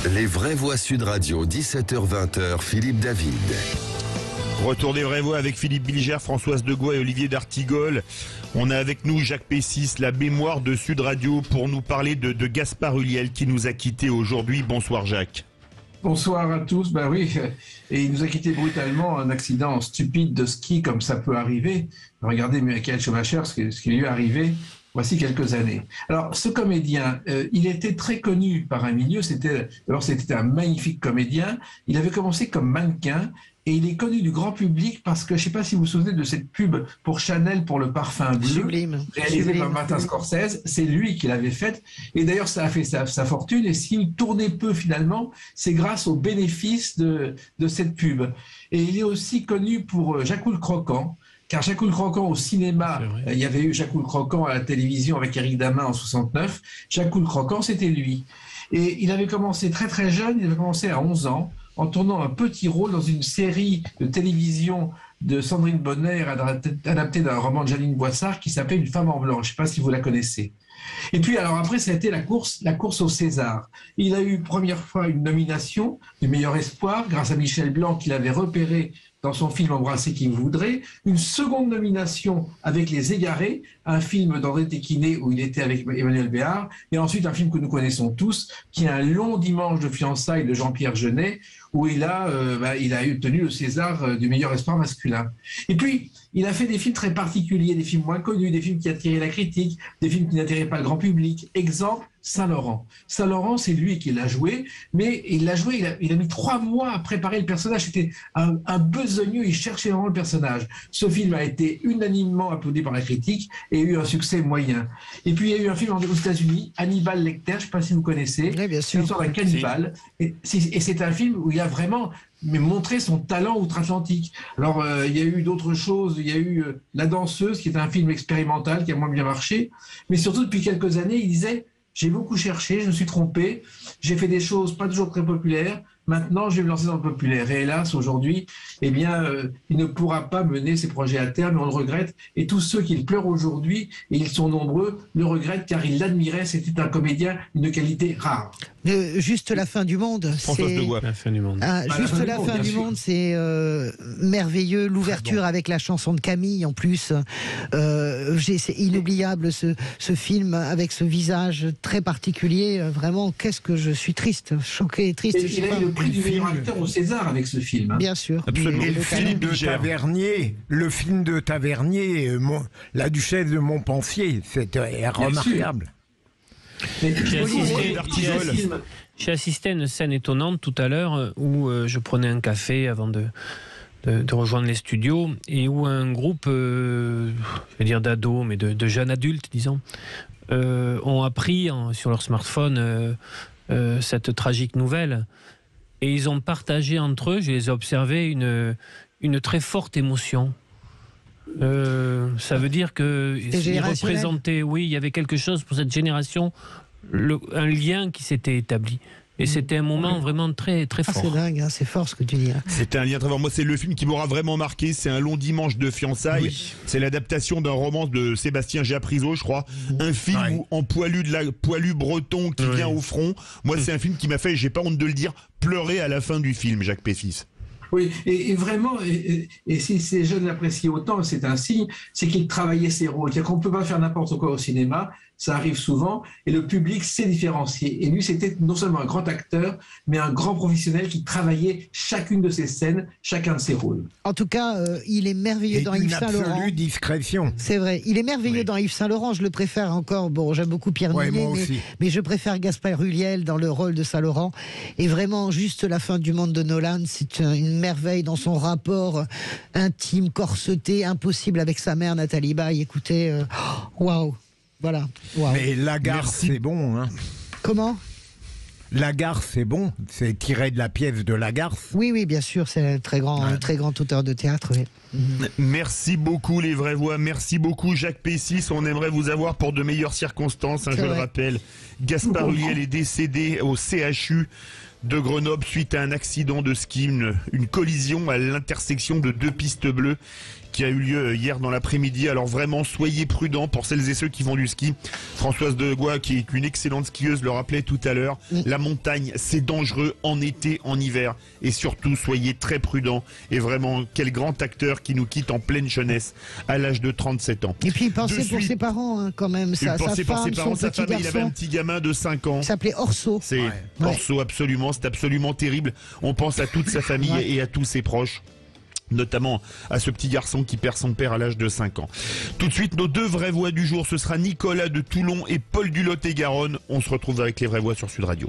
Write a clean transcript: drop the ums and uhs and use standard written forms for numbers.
Les vraies voix Sud Radio, 17h-20h, Philippe David. Retour des vraies voix avec Philippe Bilger, Françoise Degois et Olivier d'Artigol. On a avec nous Jacques Pessis, la mémoire de Sud Radio, pour nous parler de Gaspard Ulliel qui nous a quittés aujourd'hui. Bonsoir Jacques. Bonsoir à tous, ben oui, et il nous a quitté brutalement, un accident stupide de ski comme ça peut arriver. Regardez Michael Schumacher, ce qui lui est arrivé voici quelques années. Alors ce comédien, il était très connu par un milieu, c'était un magnifique comédien, il avait commencé comme mannequin, et il est connu du grand public parce que, je ne sais pas si vous vous souvenez de cette pub pour Chanel pour le parfum bleu, Sublime. réalisée par Martin Scorsese, c'est lui qui l'avait faite, et d'ailleurs ça a fait sa fortune, et s'il tournait peu finalement, c'est grâce aux bénéfices de cette pub. Et il est aussi connu pour Jacques le Croquant, car Jacques le Croquant au cinéma, il y avait eu Jacques le Croquant à la télévision avec Éric Damin en 69, Jacques le Croquant c'était lui. Et il avait commencé très très jeune, il avait commencé à 11 ans, en tournant un petit rôle dans une série de télévision de Sandrine Bonner, adaptée d'un roman de Janine Boissard qui s'appelait Une femme en blanc. Je ne sais pas si vous la connaissez. Et puis alors après, ça a été la course au César. Il a eu première fois une nomination du meilleur espoir grâce à Michel Blanc qui l'avait repéré dans son film Embrasser qui vous voudrait, une seconde nomination avec Les Égarés, un film d'André Téquiné où il était avec Emmanuel Béard, et ensuite un film que nous connaissons tous, qui est Un long dimanche de fiançailles de Jean-Pierre Jeunet, où il a obtenu le César du meilleur espoir masculin. Et puis, il a fait des films très particuliers, des films moins connus, des films qui attiraient la critique, des films qui n'attiraient pas le grand public. Exemple, Saint-Laurent. Saint-Laurent, c'est lui qui l'a joué, mais il l'a joué, il a mis 3 mois à préparer le personnage. C'était un besogneux, il cherchait vraiment le personnage. Ce film a été unanimement applaudi par la critique et a eu un succès moyen. Et puis, il y a eu un film aux États-Unis, Hannibal Lecter, je ne sais pas si vous connaissez. Oui, bien sûr. C'est l'histoire d'un cannibale. Et c'est un film où il a vraiment montré son talent outre-Atlantique. Alors, il y a eu d'autres choses. Il y a eu La Danseuse, qui est un film expérimental qui a moins bien marché. Mais surtout, depuis quelques années, il disait: j'ai beaucoup cherché, je me suis trompé, j'ai fait des choses pas toujours très populaires, maintenant je vais me lancer dans le populaire. Et hélas, aujourd'hui, il ne pourra pas mener ses projets à terme, et on le regrette. Et tous ceux qui le pleurent aujourd'hui, et ils sont nombreux, le regrettent car ils l'admiraient, c'était un comédien d'une qualité rare. Juste la fin du monde. Françoise Degois, la fin du monde. Juste la fin du monde, c'est merveilleux. L'ouverture avec la chanson de Camille, en plus. C'est inoubliable ce film avec ce visage très particulier. Vraiment, qu'est-ce que je suis triste, choqué et triste. Et il a eu le prix du meilleur acteur au César avec ce film. Bien sûr. Absolument. Et le film de Tavernier, La Duchesse de Montpensier, c'était remarquable. J'ai assisté à une scène étonnante tout à l'heure où je prenais un café avant de rejoindre les studios et où un groupe, je vais dire d'ados, mais de jeunes adultes, disons, ont appris sur leur smartphone cette tragique nouvelle. Et ils ont partagé entre eux, je les ai observés, une très forte émotion. Ça veut dire qu'ils représentaient, oui, il y avait quelque chose pour cette génération, un lien qui s'était établi. Et c'était un moment vraiment très, très fort. C'est dingue, hein, c'est fort ce que tu dis. Hein. C'était un lien très fort. Moi, c'est le film qui m'aura vraiment marqué. C'est Un long dimanche de fiançailles. Oui. C'est l'adaptation d'un roman de Sébastien Giapriso, je crois. Un film où, en poilu breton qui vient au front. Moi, c'est un film qui m'a fait, j'ai pas honte de le dire, pleurer à la fin du film, Jacques Pessis. Oui, et vraiment, et si ces jeunes l'apprécient autant, c'est un signe, c'est qu'ils travaillaient ses rôles. C'est-à-dire qu'on ne peut pas faire n'importe quoi au cinéma, ça arrive souvent, et le public sait différencier. Et lui, c'était non seulement un grand acteur, mais un grand professionnel qui travaillait chacune de ses scènes, chacun de ses rôles. En tout cas, il est merveilleux dans Yves Saint-Laurent. Une absolue discrétion. C'est vrai, il est merveilleux dans Yves Saint-Laurent. Je le préfère encore. Bon, j'aime beaucoup Pierre Ninet, mais je préfère Gaspard Ulliel dans le rôle de Saint-Laurent. Et vraiment, juste la fin du monde de Nolan, c'est une merveille dans son rapport intime, corseté, impossible avec sa mère Nathalie Baye. Écoutez, waouh. Voilà. Wow. Mais Lagarde, c'est bon. Hein. Comment ? Lagarde, c'est bon. C'est tiré de la pièce de Lagarde. Oui, oui, bien sûr. C'est un très grand auteur de théâtre. Oui. Merci beaucoup, les vraies voix. Merci beaucoup, Jacques Pessis. On aimerait vous avoir pour de meilleures circonstances. Hein, je le rappelle. Gaspard Ulliel est décédé au CHU de Grenoble suite à un accident de ski, une collision à l'intersection de 2 pistes bleues. qui a eu lieu hier dans l'après-midi. Alors vraiment, soyez prudents pour celles et ceux qui font du ski. Françoise Degois, qui est une excellente skieuse, le rappelait tout à l'heure. La montagne, c'est dangereux en été, en hiver. Et surtout, soyez très prudents. Et vraiment, quel grand acteur qui nous quitte en pleine jeunesse à l'âge de 37 ans. Et puis, il pensait pour ses parents, hein, quand même. Sa femme, sa famille, il avait un petit gamin de 5 ans. Il s'appelait Orso. C'est Orso, absolument. C'est absolument terrible. On pense à toute sa famille et à tous ses proches. Notamment à ce petit garçon qui perd son père à l'âge de 5 ans. Tout de suite, nos 2 vraies voix du jour, ce sera Nicolas de Toulon et Paul du Lot-et-Garonne. On se retrouve avec les vraies voix sur Sud Radio.